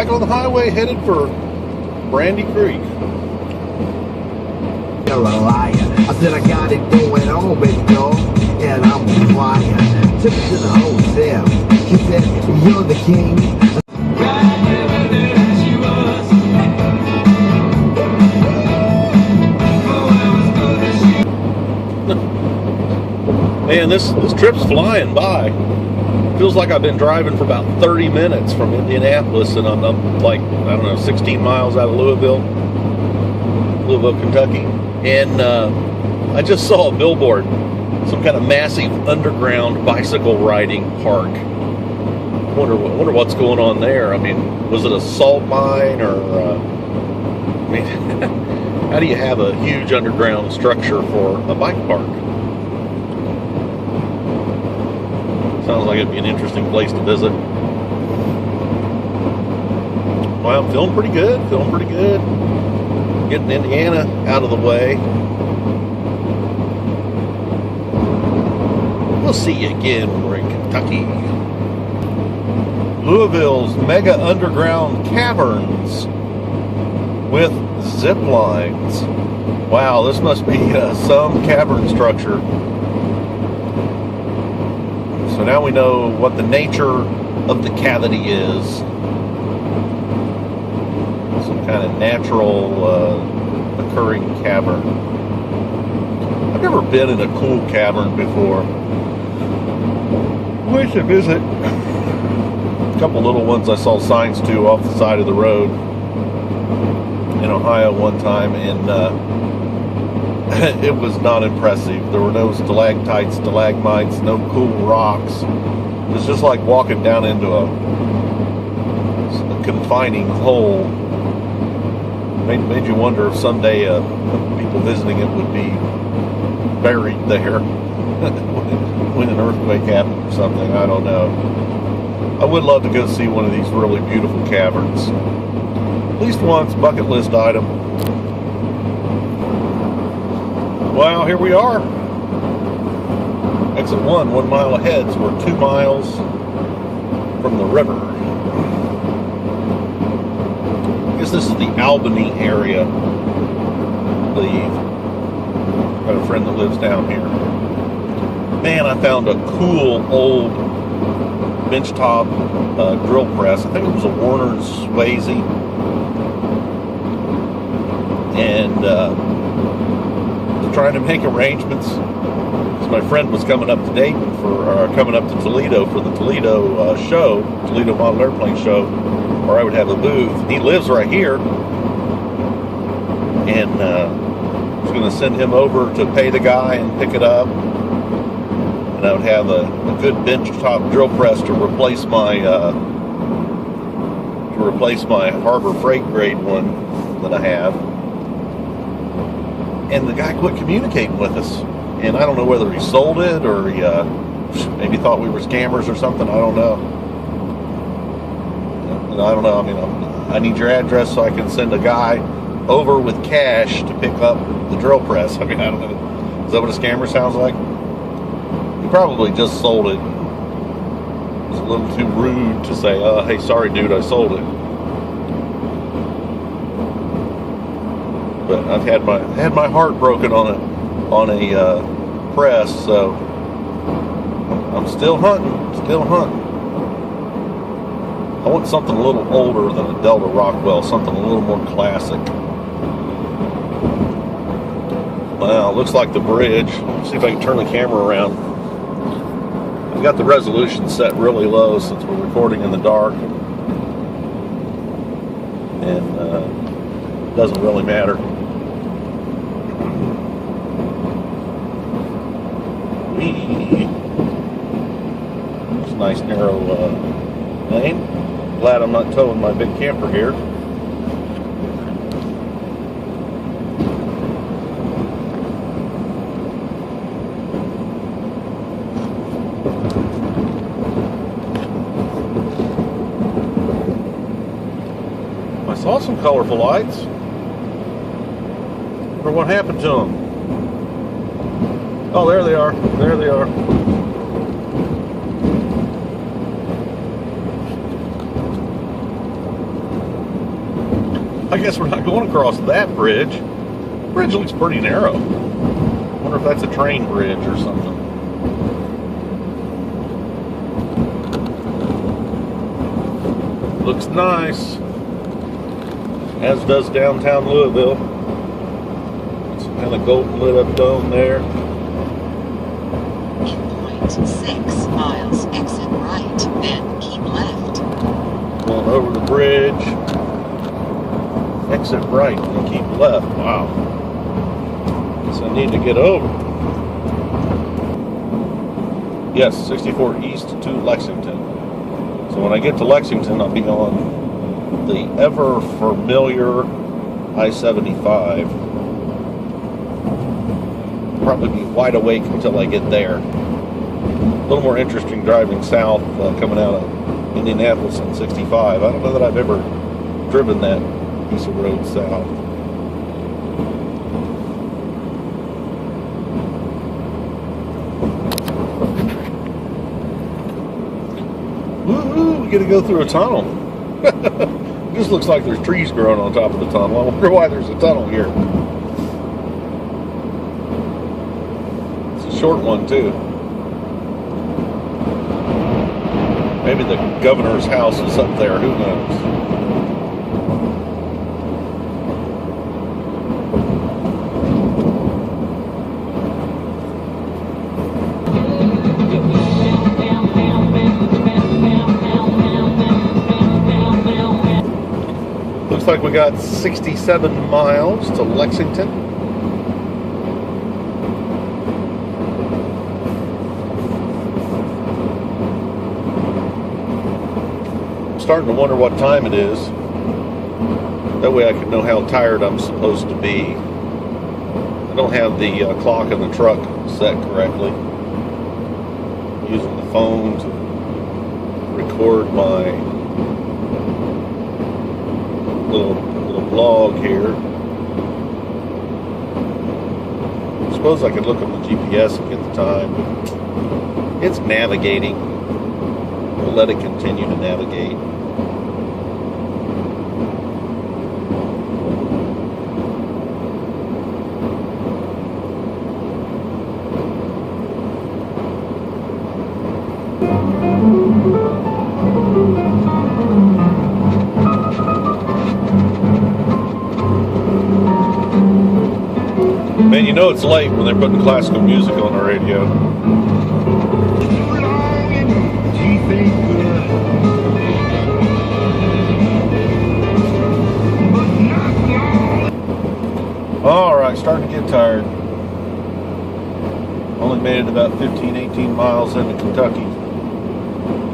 back on the highway headed for Brandy Creek. You're a liar. I said I got it going on, baby girl, and I'm flying. Took it to the hotel. She said, you're the king. Man, this trip's flying by. Feels like I've been driving for about 30 minutes from Indianapolis, and I'm like, I don't know, 16 miles out of Louisville, Kentucky. And I just saw a billboard, some kind of massive underground bicycle riding park. I wonder what's going on there. I mean, was it a salt mine, or I mean, how do you have a huge underground structure for a bike park? Sounds like it'd be an interesting place to visit. Well, I'm feeling pretty good. Getting Indiana out of the way. We'll see you again when we're in Kentucky. Louisville's mega underground caverns with zip lines. Wow, this must be some cavern structure. So now we know what the nature of the cavity is. Some kind of natural occurring cavern. I've never been in a cool cavern before. I wish to visit. A couple little ones I saw signs to off the side of the road in Ohio one time, and it was not impressive. There were no stalactites, stalagmites, no cool rocks. It was just like walking down into a confining hole. Made you wonder if someday people visiting it would be buried there when an earthquake happened or something. I don't know. I would love to go see one of these really beautiful caverns. At least once, bucket list item. Well, here we are. Exit 1 mile ahead, so we're 2 miles from the river. I guess this is the Albany area, I believe. Got a friend that lives down here. Man, I found a cool old benchtop drill press. I think it was a Warner's Swayze. And trying to make arrangements, because my friend was coming up to Dayton coming up to Toledo for the Toledo show, Toledo Model Airplane Show, where I would have a booth. He lives right here, and I was going to send him over to pay the guy and pick it up, and I would have a good benchtop drill press to replace my Harbor Freight grade one that I have. And the guy quit communicating with us. And I don't know whether he sold it or he maybe thought we were scammers or something. I don't know. I don't know. I mean, I need your address so I can send a guy over with cash to pick up the drill press. I mean, I don't know. Is that what a scammer sounds like? He probably just sold it. It was a little too rude to say, hey, sorry, dude, I sold it. But I've had my heart broken on a press, so I'm still hunting. I want something a little older than a Delta Rockwell, something a little more classic. Wow, looks like the bridge. Let's see if I can turn the camera around. I've got the resolution set really low since we're recording in the dark, and it doesn't really matter. It's a nice narrow lane. Glad I'm not towing my big camper here. I saw some colorful lights. Wonder what happened to them. Oh, there they are. There they are. I guess we're not going across that bridge. The bridge looks pretty narrow. I wonder if that's a train bridge or something. Looks nice. As does downtown Louisville. Some kind of golden lit up dome there. In 0.6 miles, exit right, then keep left. Going over the bridge. Exit right and keep left. Wow. Guess I need to get over. Yes, 64 east to Lexington. So when I get to Lexington, I'll be on the ever familiar I-75. Probably be wide awake until I get there. A little more interesting driving south, coming out of Indianapolis on 65. I don't know that I've ever driven that piece of road south. Woohoo! We get to go through a tunnel. It just looks like there's trees growing on top of the tunnel. I wonder why there's a tunnel here. It's a short one too. Maybe the governor's house is up there. Who knows? Looks like we got 67 miles to Lexington. I'm starting to wonder what time it is. That way I can know how tired I'm supposed to be. I don't have the clock in the truck set correctly. I'm using the phone to record my little vlog here. I suppose I could look on the GPS and get the time, but it's navigating. We'll let it continue to navigate. Man, you know it's late when they're putting classical music on the radio. Alright, starting to get tired. Only made it about 15, 18 miles into Kentucky.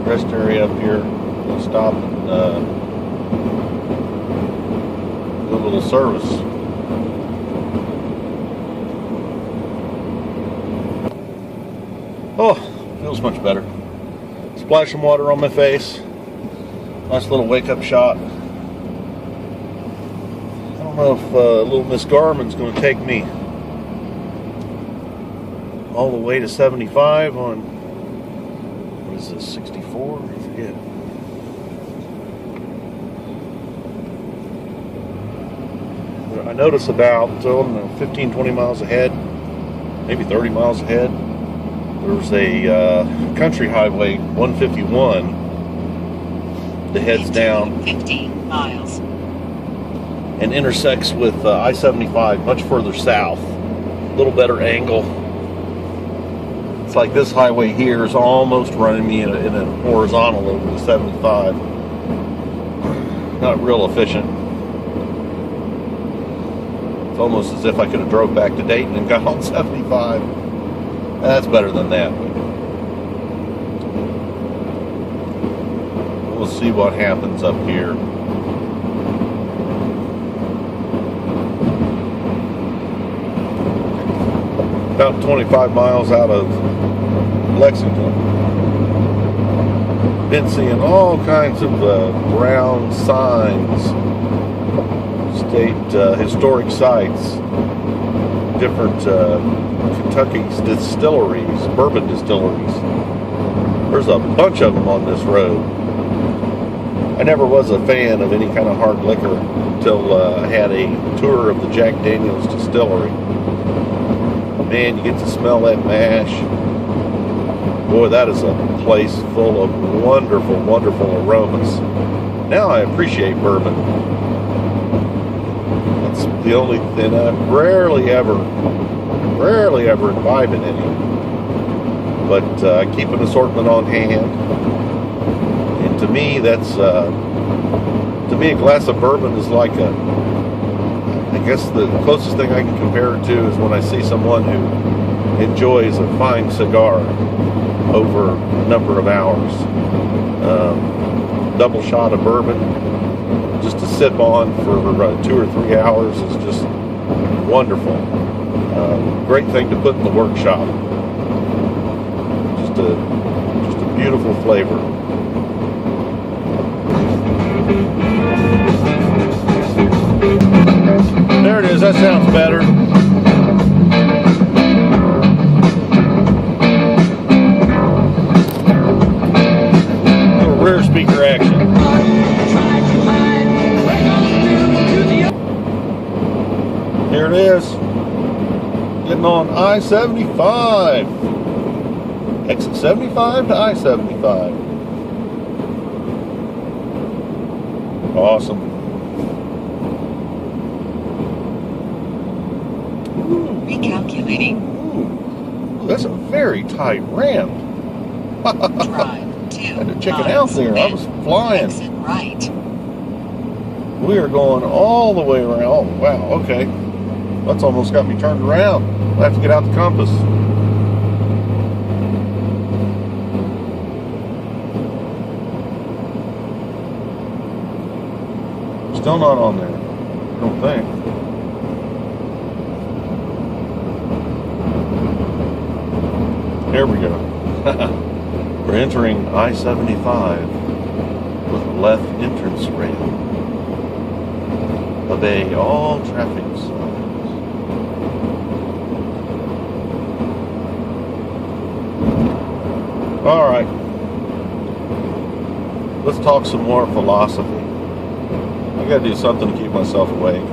Rest area up here. We'll stop and do a little service. Oh, feels much better. Splash some water on my face. Nice little wake-up shot. I don't know if little Miss Garmin's going to take me all the way to 75 on, what is this, 64? I forget. I notice about 15, 20 miles ahead, maybe 30 miles ahead, there's a country highway 151 that heads down 15 miles and intersects with I-75 much further south. A little better angle. It's like this highway here is almost running me in a horizontal over the 75. Not real efficient. It's almost as if I could have drove back to Dayton and got on 75. That's better than that. We'll see what happens up here. About 25 miles out of Lexington. Been seeing all kinds of brown signs, state historic sites, different Kentucky's distilleries, bourbon distilleries. There's a bunch of them on this road. I never was a fan of any kind of hard liquor until I had a tour of the Jack Daniel's distillery. Man, you get to smell that mash. Boy, that is a place full of wonderful, wonderful aromas. Now I appreciate bourbon. That's the only thing I rarely ever imbibe in any. But I keep an assortment on hand. And to me, that's a glass of bourbon is like I guess the closest thing I can compare it to is when I see someone who enjoys a fine cigar over a number of hours. Double shot of bourbon, just to sip on for 2 or 3 hours is just wonderful. Great thing to put in the workshop. Just a beautiful flavor. There it is. That sounds better. Rear speaker action. Here it is. Getting on I-75. Exit 75 to I-75. Awesome. Recalculating. Ooh, that's a very tight ramp. Drive 2 Had to check it out there. I was flying. Exit right. We are going all the way around. Oh, wow, okay. That's almost got me turned around. I have to get out the compass. Still not on there. I don't think. There we go. We're entering I-75 with a left entrance ramp. Obey all traffic signs. All right. Let's talk some more philosophy. I gotta do something to keep myself awake.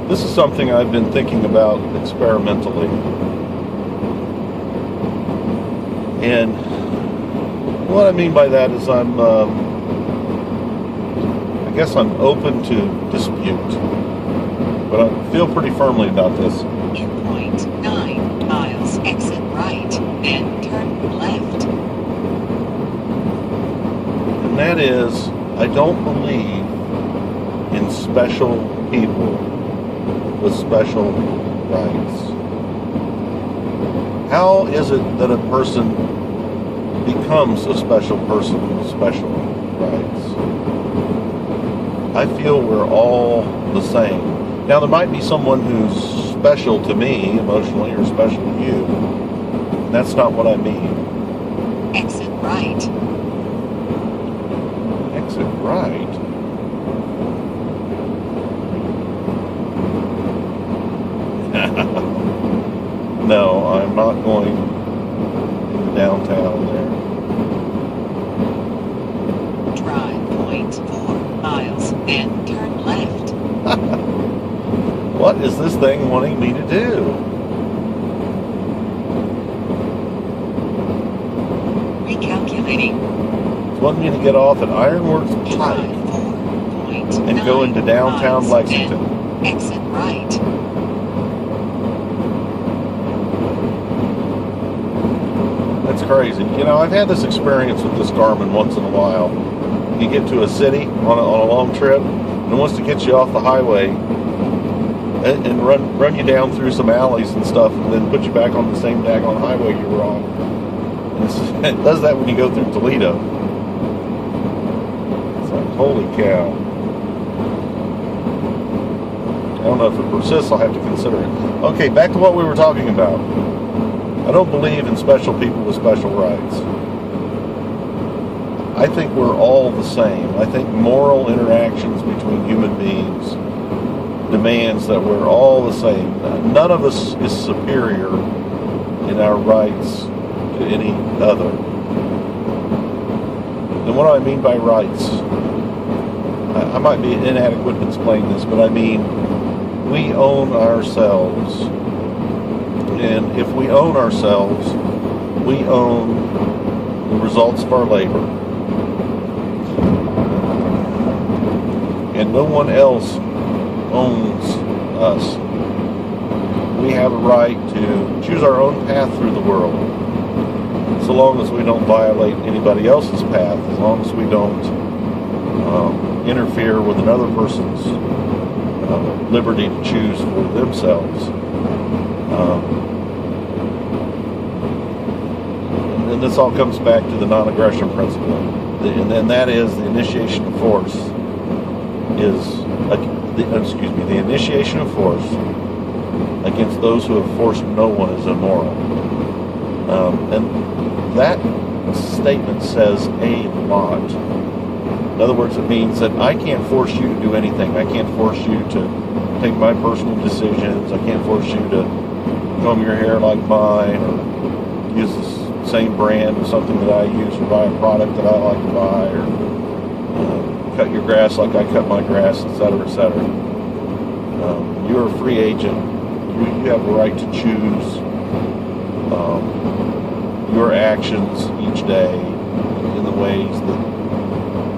This is something I've been thinking about experimentally. And what I mean by that is I guess I'm open to dispute, but I feel pretty firmly about this. In 0.9 miles, exit right, then turn left. And that is, I don't believe in special people with special rights. How is it that a person becomes a special person with special rights? I feel we're all the same. Now, there might be someone who's special to me emotionally or special to you. That's not what I mean. Exit right. Exit right? No, I'm not going downtown there. Drive 0.4 miles, then turn left. What is this thing wanting me to do? Recalculating. It's wanting me to get off at Ironworks Drive Pike 4.9 and go into downtown miles, Lexington. then exit right. That's crazy. You know, I've had this experience with this Garmin once in a while. You get to a city on a long trip, and it wants to get you off the highway and run you down through some alleys and stuff, and then put you back on the same daggone highway you were on. And it does that when you go through Toledo. It's like, holy cow. I don't know if it persists, I'll have to consider it. Okay, back to what we were talking about. I don't believe in special people with special rights. I think we're all the same. I think moral interactions between human beings demands that we're all the same. None of us is superior in our rights to any other. And what do I mean by rights? I might be inadequate to explain this, but I mean, we own ourselves. And if we own ourselves, we own the results of our labor. And no one else owns us. We have a right to choose our own path through the world, so long as we don't violate anybody else's path, as long as we don't interfere with another person's liberty to choose for themselves. And this all comes back to the non-aggression principle, and that is the initiation of force the initiation of force against those who have forced no one is immoral. And that statement says a lot. In other words, it means that I can't force you to do anything. I can't force you to take my personal decisions. I can't force you to comb your hair like mine, or use the same brand of something that I use, or buy a product that I like to buy, or cut your grass like I cut my grass, etc., etc. You're a free agent. You have a right to choose your actions each day in the ways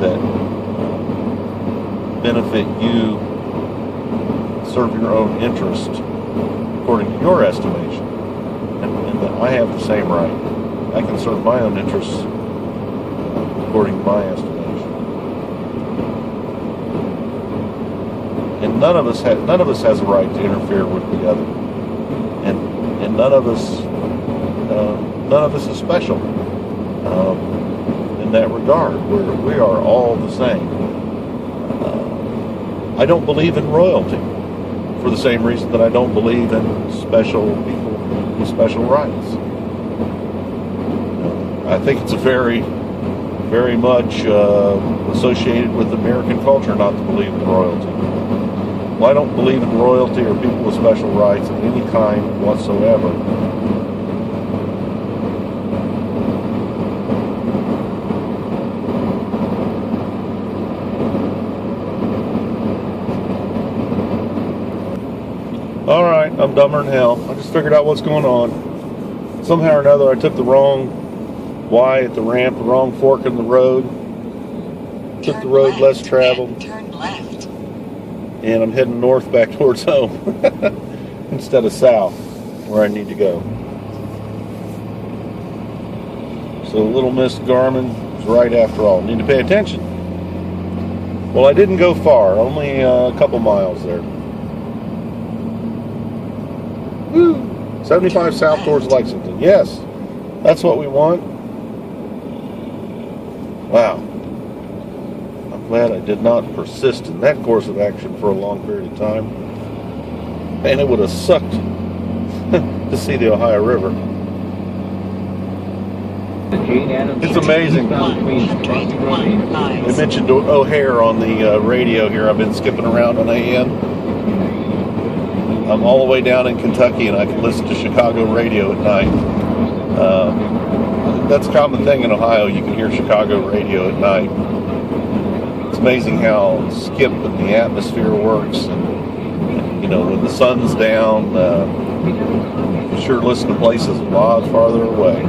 that benefit you, serve your own interest according to your estimation, and that I have the same right. I can serve my own interests according to my estimation. And none of us has a right to interfere with the other, and none of us is special in that regard. We are all the same. I don't believe in royalty for the same reason that I don't believe in special people with special rights. I think it's a very, very much associated with American culture not to believe in royalty. Well, I don't believe in royalty or people with special rights of any kind whatsoever. Alright, I'm dumber than hell. I just figured out what's going on. Somehow or another I took the wrong Y at the ramp, the wrong fork in the road. Took the road less traveled. Turn left. And I'm heading north back towards home instead of south where I need to go. So Little Miss Garmin is right after all. Need to pay attention. Well, I didn't go far, only a couple miles there. Woo! 75 south towards Lexington. Yes, that's what we want. Wow. I'm glad I did not persist in that course of action for a long period of time. And it would have sucked to see the Ohio River. It's amazing. They mentioned O'Hare on the radio here. I've been skipping around on AM. I'm all the way down in Kentucky, and I can listen to Chicago radio at night. That's a common thing in Ohio. You can hear Chicago radio at night. It's amazing how skip and the atmosphere works. And, you know, when the sun's down, you sure listen to places a lot farther away.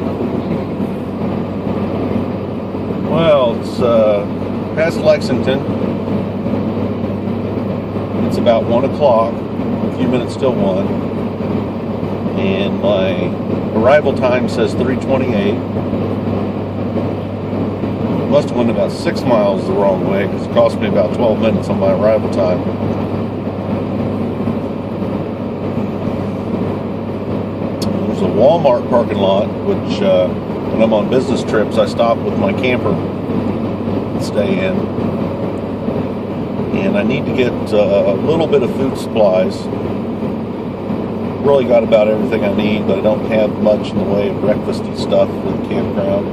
Well, it's past Lexington. It's about 1 o'clock. A few minutes till 1. And my arrival time says 3:28. Must have went about 6 miles the wrong way because it cost me about 12 minutes on my arrival time. There's a Walmart parking lot, which when I'm on business trips, I stop with my camper and stay in. And I need to get a little bit of food supplies. Really got about everything I need, but I don't have much in the way of breakfasty stuff for the campground.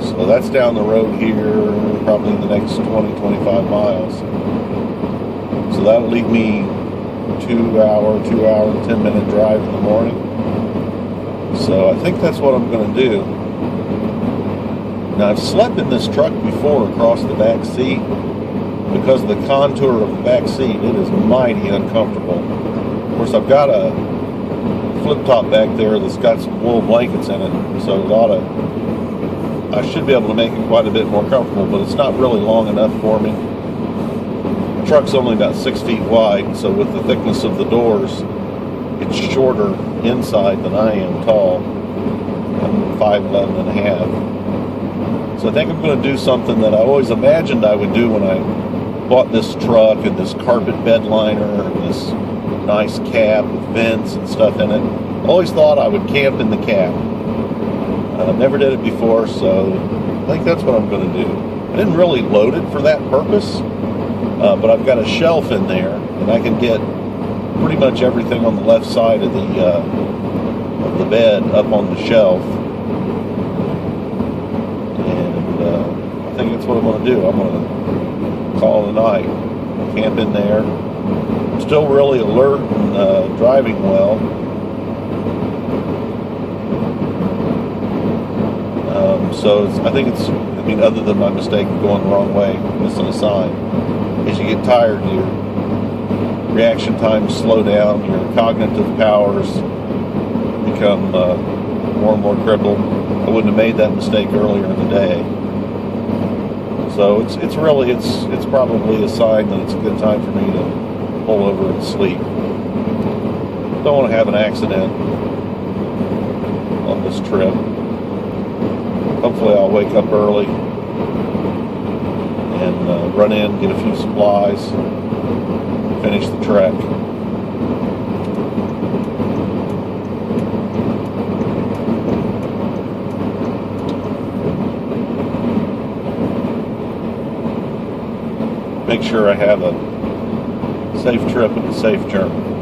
So that's down the road here, probably in the next 20-25 miles. So that'll leave me 2 hour and 10 minute drive in the morning. So I think that's what I'm going to do. Now, I've slept in this truck before across the back seat. Because of the contour of the back seat, it is mighty uncomfortable. Of course, I've got a flip top back there that's got some wool blankets in it, so I should be able to make it quite a bit more comfortable, but it's not really long enough for me. The truck's only about 6 feet wide, so with the thickness of the doors, it's shorter inside than I am tall. I'm 5'11" and a half. So I think I'm going to do something that I always imagined I would do when I bought this truck and this carpet bed liner and this nice cab with vents and stuff in it. I always thought I would camp in the cab. Never did it before, so I think that's what I'm going to do. I didn't really load it for that purpose, but I've got a shelf in there, and I can get pretty much everything on the left side of the bed up on the shelf. And I think that's what I'm going to do. I'm going to call it a night, camp in there. I'm still really alert and driving well. I mean, other than my mistake of going the wrong way, missing a sign, as you get tired, your reaction times slow down, your cognitive powers become more and more crippled. I wouldn't have made that mistake earlier in the day. So it's probably a sign that it's a good time for me to pull over and sleep. Don't want to have an accident on this trip. Hopefully I'll wake up early and run in, get a few supplies, finish the trek. Make sure I have a safe trip and a safe journey.